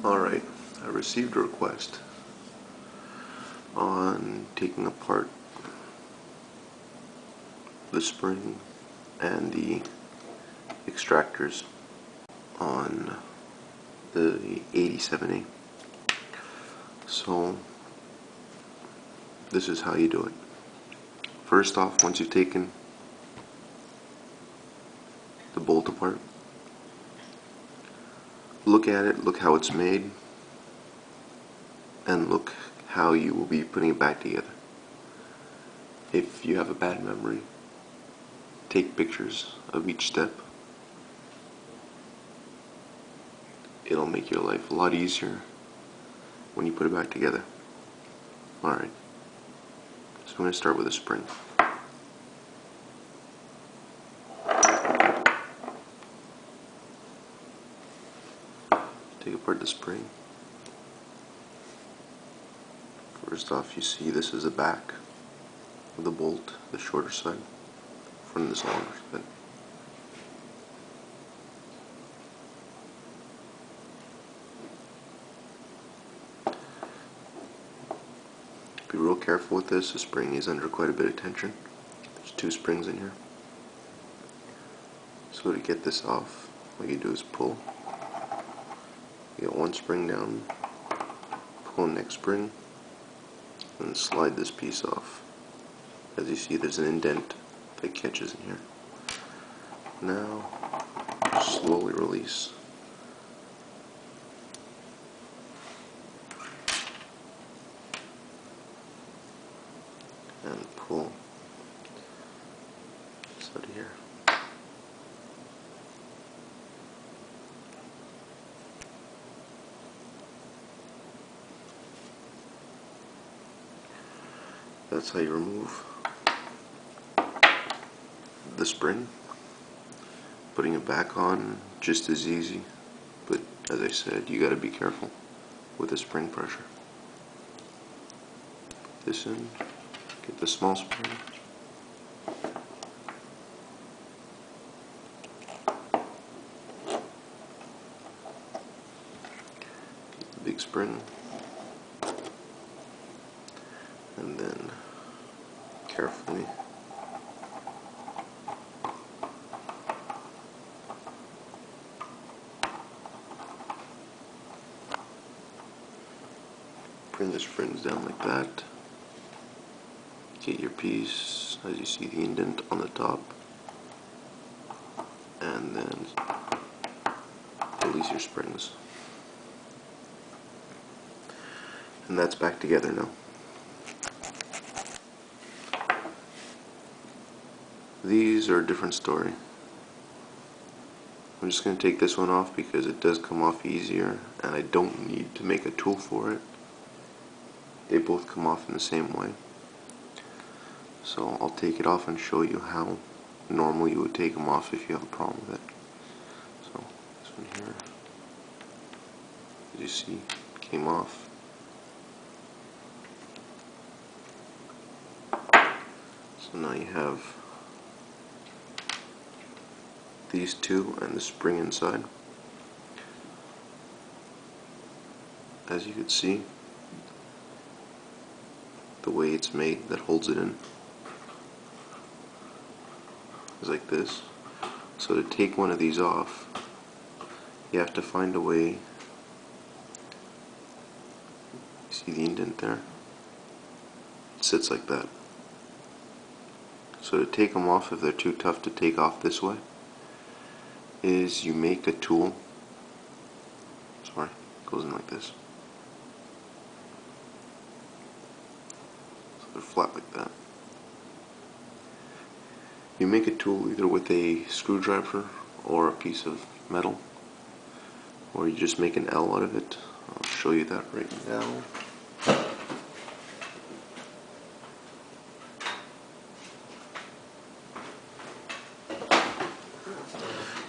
Alright, I received a request on taking apart the spring and the extractors on the 87A. So this is how you do it. First off, once you've taken the bolt apart, look at it, look how it's made, and look how you will be putting it back together. If you have a bad memory, take pictures of each step. It'll make your life a lot easier when you put it back together. Alright, so I'm going to start with a spring. Take apart the spring. First off, you see this is the back of the bolt, the shorter side, front of this longer side. Be real careful with this. The spring is under quite a bit of tension. There's two springs in here. So to get this off, what you do is pull. You get one spring down, pull the next spring, and slide this piece off. As you see, there's an indent that catches in here. Now, slowly release. And pull this out of here. That's how you remove the spring. Putting it back on, just as easy, but as I said, you gotta be careful with the spring pressure. Put this in, get the small spring. Get the big spring. And then carefully bring the springs down like that. Get your piece, as you see the indent on the top, and then release your springs. And that's back together now. These are a different story. I'm just going to take this one off because it does come off easier and I don't need to make a tool for it. They both come off in the same way. So I'll take it off and show you how normally you would take them off if you have a problem with it. So this one here, as you see, came off. So now you have these two and the spring inside. As you can see, the way it's made that holds it in is like this. So to take one of these off, you have to find a way. See the indent there? It sits like that. So to take them off, if they're too tough to take off this way, is you make a tool. Sorry, it goes in like this. So they're flat like that. You make a tool either with a screwdriver or a piece of metal, or you just make an L out of it. I'll show you that right now.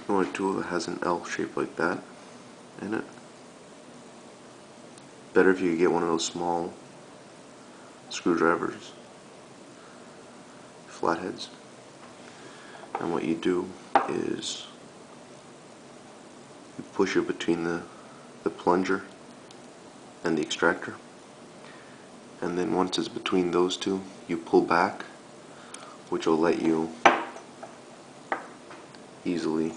You want a tool that has an L shape like that in it. Better if you could get one of those small screwdrivers, flatheads. And what you do is you push it between the plunger and the extractor. And then once it's between those two, you pull back, which will let you easily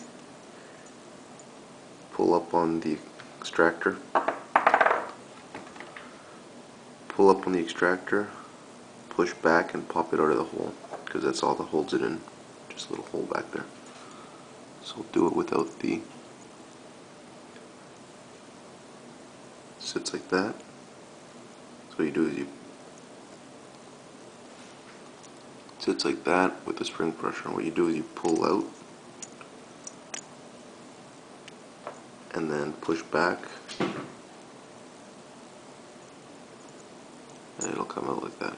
pull up on the extractor. Pull up on the extractor, push back and pop it out of the hole, because that's all that holds it in, just a little hole back there. So do it without the, sits like that. So what you do is you, sits like that with the spring pressure, and what you do is you pull out and then push back, and it'll come out like that.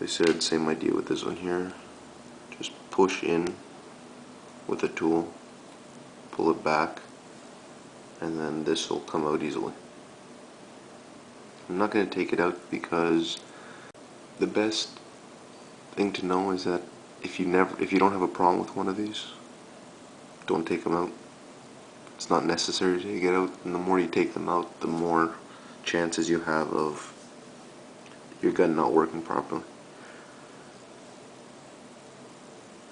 They said same idea with this one here. Just push in with a tool, pull it back, and then this will come out easily. I'm not going to take it out because the best thing to know is that if you don't have a problem with one of these, don't take them out. It's not necessary to take it out, and the more you take them out, the more chances you have of your gun not working properly.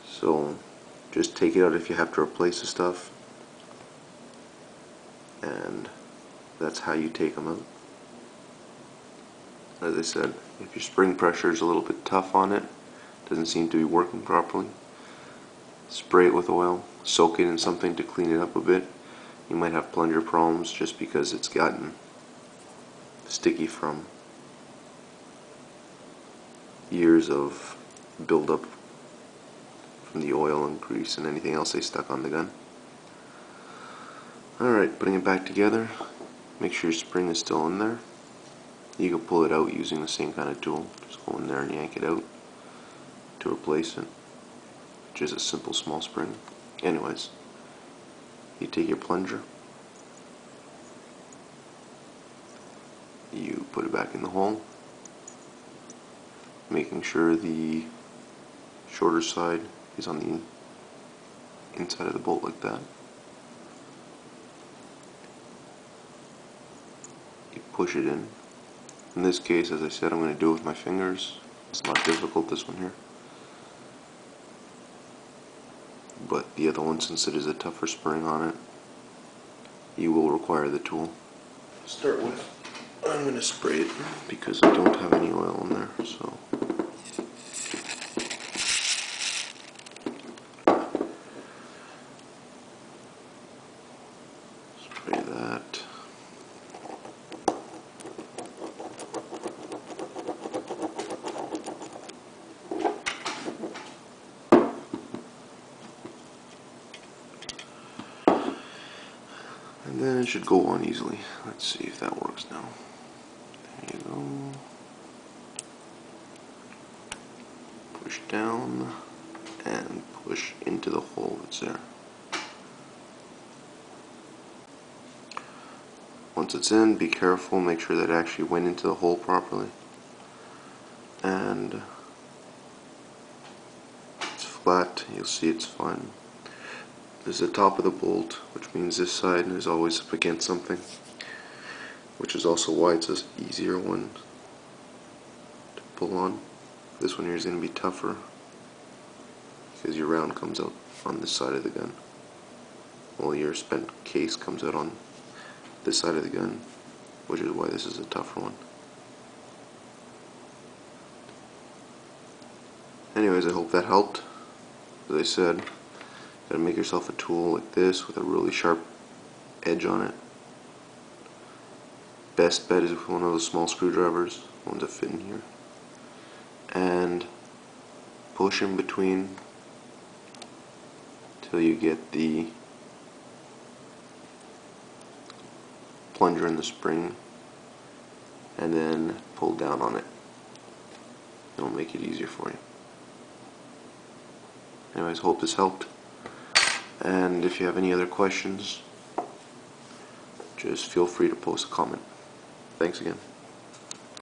So just take it out if you have to replace the stuff, and that's how you take them out. As I said, if your spring pressure is a little bit tough on it, doesn't seem to be working properly, spray it with oil, soak it in something to clean it up a bit. You might have plunger problems just because it's gotten sticky from years of buildup from the oil and grease and anything else they stuck on the gun. Alright, putting it back together, make sure your spring is still in there. You can pull it out using the same kind of tool, just go in there and yank it out to replace it, which is a simple small spring. Anyways, you take your plunger, you put it back in the hole, making sure the shorter side is on the inside of the bolt like that. You push it in. In this case, as I said, I'm going to do it with my fingers. It's not difficult, this one here. But the other one, since it is a tougher spring on it, you will require the tool. To start with, I'm going to spray it because I don't have any oil in there. So spray that. And then it should go on easily. Let's see if that works now. There you go. Push down and push into the hole that's there. Once it's in, be careful, make sure that it actually went into the hole properly. And it's flat, you'll see it's fine. There's the top of the bolt, which means this side is always up against something, which is also why it's an easier one to pull on. This one here is going to be tougher because your round comes out on this side of the gun, while your spent case comes out on this side of the gun, which is why this is a tougher one. Anyways, I hope that helped. As I said, gotta make yourself a tool like this with a really sharp edge on it. Best bet is with one of those small screwdrivers, ones that fit in here, and push in between till you get the plunger in the spring, and then pull down on it. It'll make it easier for you. Anyways, hope this helped. And if you have any other questions, just feel free to post a comment. Thanks again.